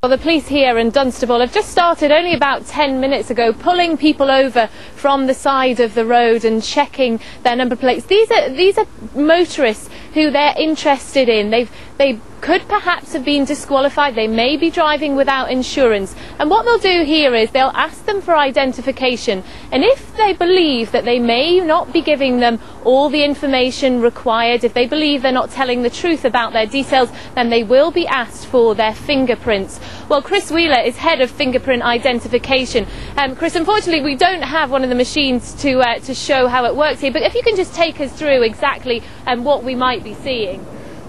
Well, the police here in Dunstable have just started only about 10 minutes ago, pulling people over from the side of the road and checking their number plates. These are motorists who they're interested in. They could perhaps have been disqualified. They may be driving without insurance. And what they'll do here is they'll ask them for identification. And if they believe that they may not be giving them all the information required, if they believe they're not telling the truth about their details, then they will be asked for their fingerprints. Well, Chris Wheeler is head of fingerprint identification. Chris, unfortunately, we don't have one of the machines to show how it works here, but if you can just take us through exactly what we might be seeing.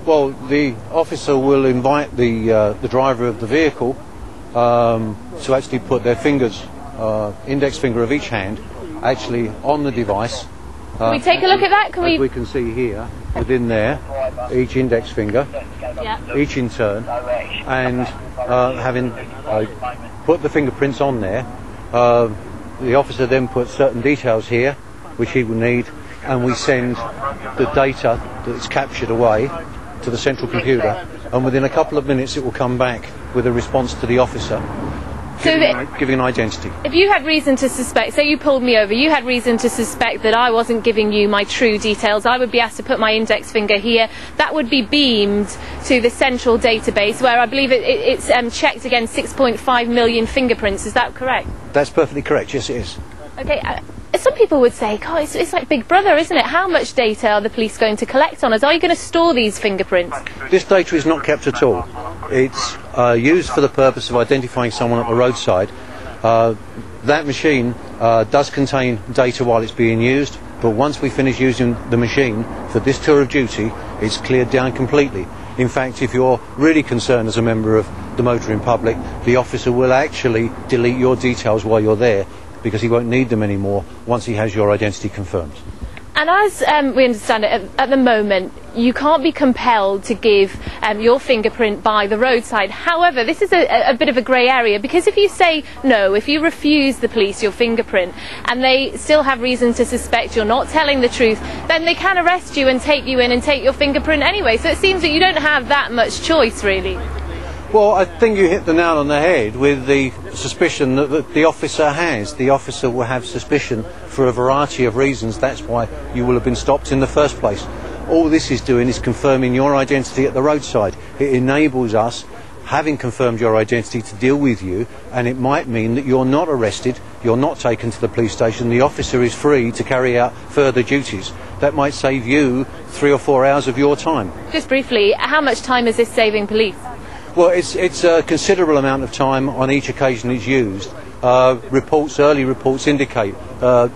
Well, the officer will invite the driver of the vehicle to actually put their fingers, index finger of each hand, actually on the device. Can we take a look at that? As we can see here, within there, each index finger, each in turn, and having put the fingerprints on there, the officer then puts certain details here, which he will need, and we send the data that's captured away to the central computer, and within a couple of minutes it will come back with a response to the officer giving an identity. If you had reason to suspect, say you pulled me over, you had reason to suspect that I wasn't giving you my true details, I would be asked to put my index finger here. That would be beamed to the central database where I believe it's checked against 6.5 million fingerprints. Is that correct? That's perfectly correct, yes it is. Okay. Some people would say, God, it's like Big Brother, isn't it? How much data are the police going to collect on us? Are you going to store these fingerprints? This data is not kept at all. It's used for the purpose of identifying someone at the roadside. That machine does contain data while it's being used, but once we finish using the machine for this tour of duty, it's cleared down completely. In fact, if you're really concerned as a member of the motoring public, the officer will actually delete your details while you're there, because he won't need them anymore once he has your identity confirmed. And as we understand it, at the moment, you can't be compelled to give your fingerprint by the roadside. However, this is a bit of a grey area, because if you say no, if you refuse the police your fingerprint, and they still have reason to suspect you're not telling the truth, then they can arrest you and take you in and take your fingerprint anyway. So it seems that you don't have that much choice, really. Well, I think you hit the nail on the head with the suspicion that the officer has. The officer will have suspicion for a variety of reasons. That's why you will have been stopped in the first place. All this is doing is confirming your identity at the roadside. It enables us, having confirmed your identity, to deal with you, and it might mean that you're not arrested, you're not taken to the police station, the officer is free to carry out further duties. That might save you 3 or 4 hours of your time. Just briefly, how much time is this saving police? Well, it's a considerable amount of time on each occasion it's used. Early reports indicate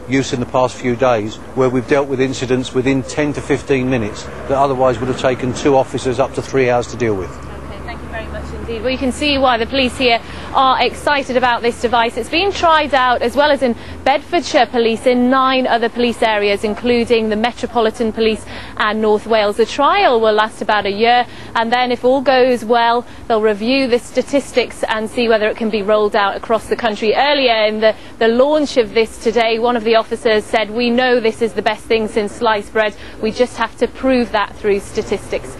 use in the past few days where we've dealt with incidents within 10 to 15 minutes that otherwise would have taken 2 officers up to 3 hours to deal with. Thank you very much indeed. Well, you can see why the police here are excited about this device. It's been tried out, as well as in Bedfordshire Police, in 9 other police areas, including the Metropolitan Police and North Wales. The trial will last about a year, and then if all goes well, they'll review the statistics and see whether it can be rolled out across the country. Earlier in the launch of this today, one of the officers said, "We know this is the best thing since sliced bread. We just have to prove that through statistics."